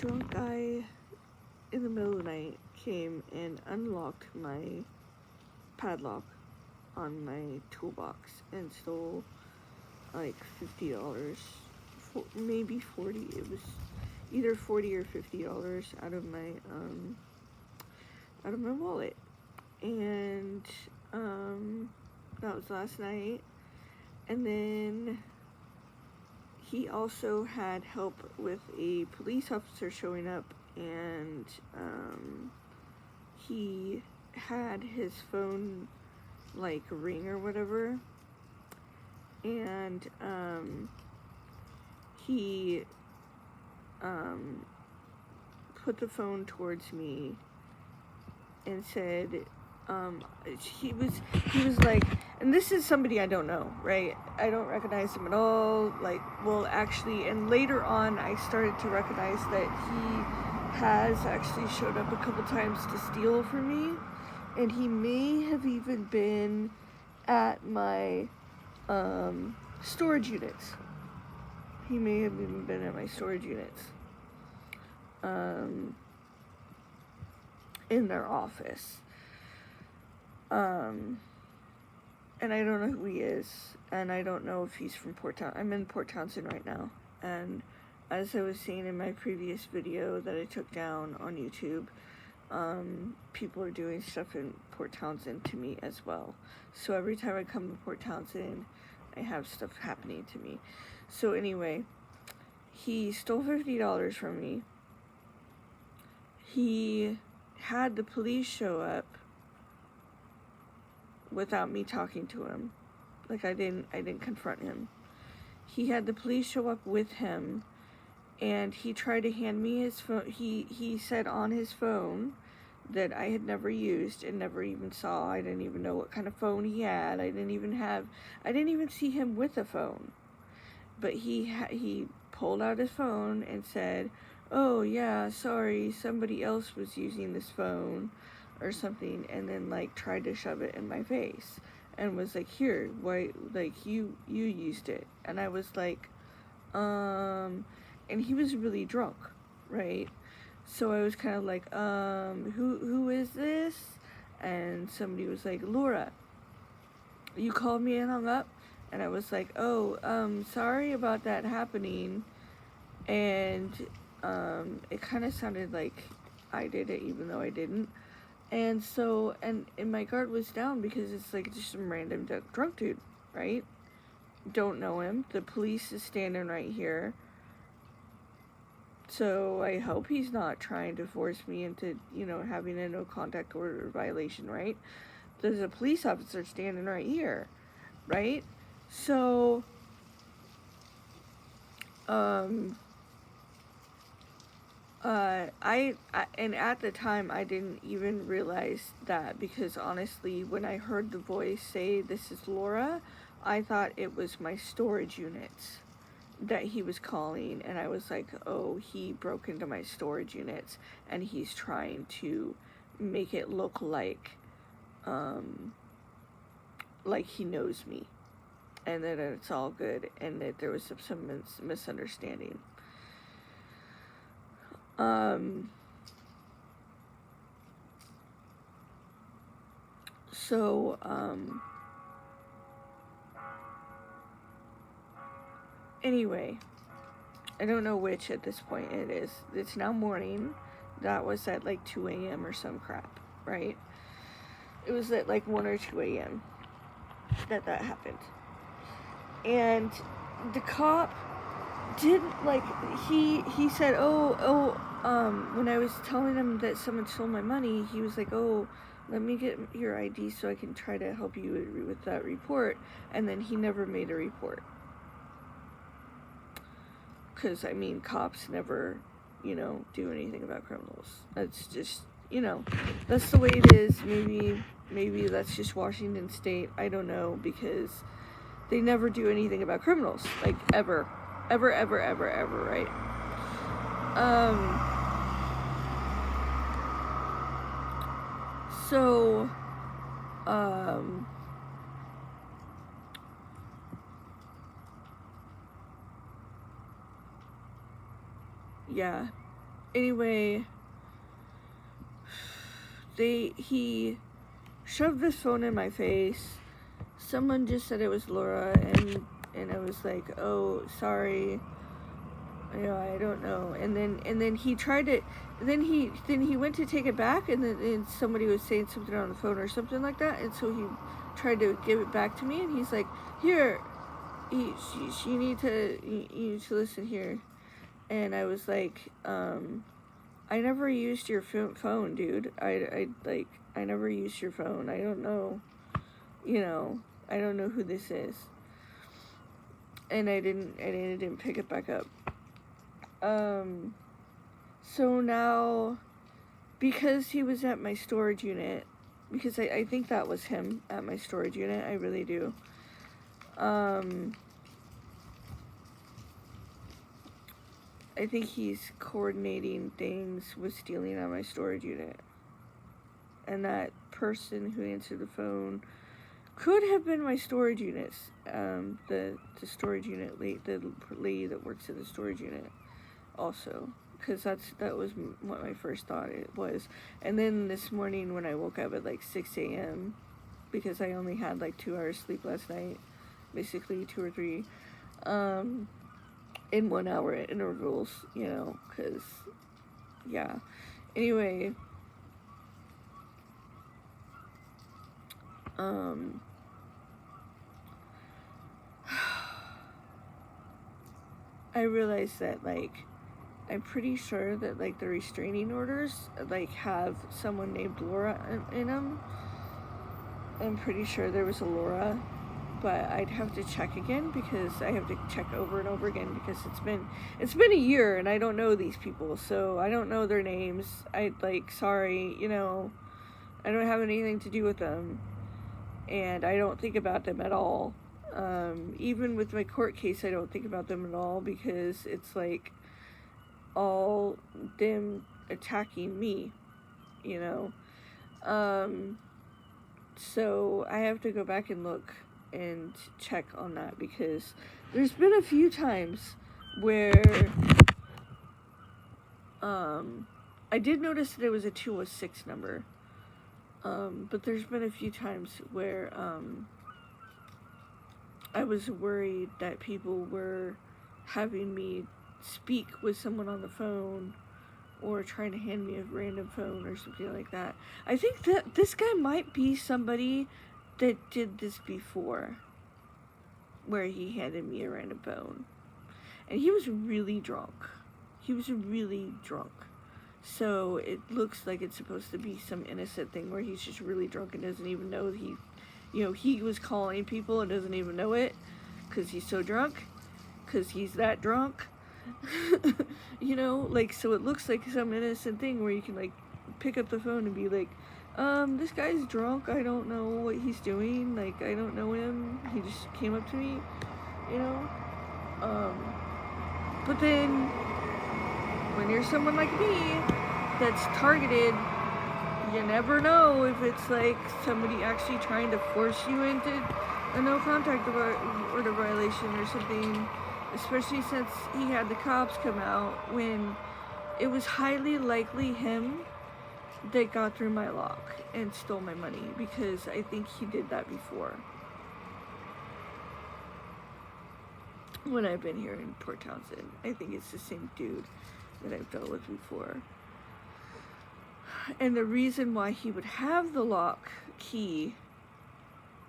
drunk guy in the middle of the night came and unlocked my padlock on my toolbox and stole like $50, maybe 40. It was either 40 or $50 out of my wallet. And that was last night. And then he also had help with a police officer showing up, and he had his phone like ring or whatever, and he put the phone towards me and said, he was like, and this is somebody I don't know, right? I don't recognize him at all. Like, well, actually, and later on, I started to recognize that he has actually showed up a couple times to steal from me, and he may have even been at my storage units. He may have even been at my storage units, in their office. And I don't know who he is, and I don't know if he's from Port Townsend. I'm in Port Townsend right now, and as I was saying in my previous video that I took down on YouTube, people are doing stuff in Port Townsend to me as well. So every time I come to Port Townsend, I have stuff happening to me. So anyway, he stole $50 from me. He had the police show up without me talking to him. Like, I didn't confront him. He had the police show up with him, and he tried to hand me his phone. He said on his phone that I had never used and never even saw. I didn't even know what kind of phone he had. I didn't even see him with a phone. But he pulled out his phone and said, "Oh yeah, sorry, somebody else was using this phone," or something, and then like tried to shove it in my face and was like, "Here, why, like you used it." And I was like, and he was really drunk, right? So I was kind of like, who is this? And somebody was like, "Laura, you called me and hung up?" And I was like, "Oh, sorry about that happening." And it kind of sounded like I did it, even though I didn't. And so, and my guard was down because it's like just some random drunk dude, right? Don't know him. The police is standing right here. So I hope he's not trying to force me into, having a no contact order violation, right? There's a police officer standing right here, right? So, and at the time, I didn't even realize that, because honestly, when I heard the voice say, "This is Laura," I thought it was my storage units that he was calling, and I was like, oh, he broke into my storage units, and he's trying to make it look like he knows me, and that it's all good, and that there was some misunderstanding. So, anyway, I don't know which at this point it is. It's now morning. That was at like 2 a.m. or some crap, right? It was at like 1 or 2 a.m. that happened. And the cop didn't, like, he said, when I was telling him that someone stole my money, he was like, "Oh, let me get your ID so I can try to help you with that report." And then he never made a report. Because, I mean, cops never, do anything about criminals. That's just, that's the way it is. Maybe that's just Washington State. I don't know, because they never do anything about criminals. Like, ever. Ever, ever, ever, ever, right? So, yeah, Anyway, he shoved this phone in my face. Someone just said it was Laura, and I was like, oh, sorry. I don't know. And then he tried to, then he went to take it back, and somebody was saying something on the phone or something like that, and so he tried to give it back to me, and he's like, here, you need to listen here. And I was like, I never used your phone, dude. I never used your phone. I don't know, I don't know who this is. And I didn't pick it back up. So now, because he was at my storage unit, because I think that was him at my storage unit, I really do. I think he's coordinating things with stealing on my storage unit. And that person who answered the phone could have been my storage units. The storage unit, the lady that works at the storage unit also. Because that was what my first thought it was. And then this morning when I woke up at like 6 a.m., because I only had like 2 hours sleep last night, basically 2 or 3, in 1 hour intervals, because, yeah. Anyway, I realized that, I'm pretty sure that, the restraining orders, have someone named Laura in them. I'm pretty sure there was a Laura, but I'd have to check again, because I have to check over and over again, because it's been a year, and I don't know these people, so I don't know their names. Sorry, I don't have anything to do with them, and I don't think about them at all. Even with my court case, I don't think about them at all, because it's all them attacking me, so I have to go back and look and check on that, because there's been a few times where I did notice that it was a 206 number, but there's been a few times where I was worried that people were having me speak with someone on the phone, or trying to hand me a random phone or something like that. I think that this guy might be somebody that did this before, where he handed me a random phone. And he was really drunk. So it looks like it's supposed to be some innocent thing where he's just really drunk and doesn't even know he was calling people and doesn't even know it, because he's so drunk, because he's that drunk. So it looks like some innocent thing where you can pick up the phone and be like, this guy's drunk, I don't know what he's doing, I don't know him, he just came up to me, but then when you're someone like me that's targeted, you never know if it's somebody actually trying to force you into a no contact order violation or something. Especially since he had the cops come out, when it was highly likely him that got through my lock and stole my money, because I think he did that before. When I've been here in Port Townsend, I think it's the same dude that I've dealt with before. And the reason why he would have the lock key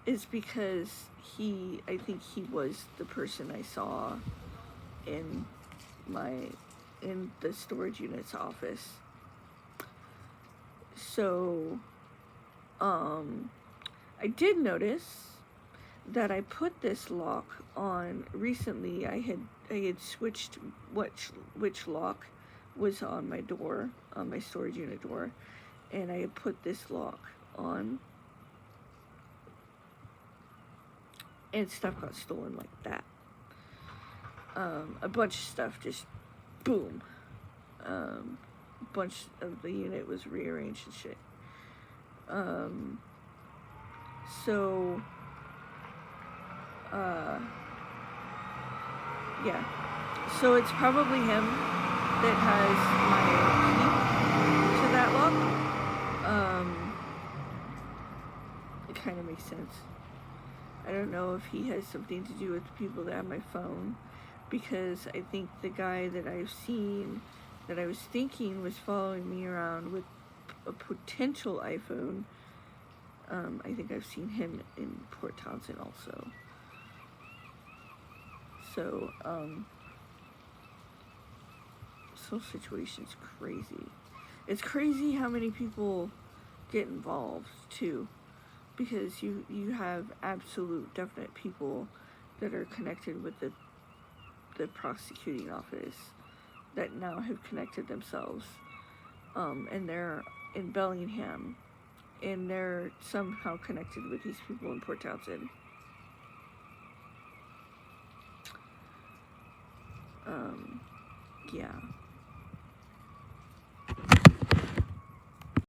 is because I think he was the person I saw in the storage unit's office. So, I did notice that I put this lock on recently. I had switched which lock was on my door, on my storage unit door, and I had put this lock on. And stuff got stolen like that. A bunch of stuff just, boom. A bunch of the unit was rearranged and shit. Yeah. So it's probably him that has my make sense. I don't know if he has something to do with the people that have my phone, because I think the guy that I've seen that I was thinking was following me around with a potential iPhone, I think I've seen him in Port Townsend also. So, this whole situation's crazy. It's crazy how many people get involved, too, because you have absolute definite people that are connected with the prosecuting office that now have connected themselves, and they're in Bellingham, and they're somehow connected with these people in Port Townsend. Yeah.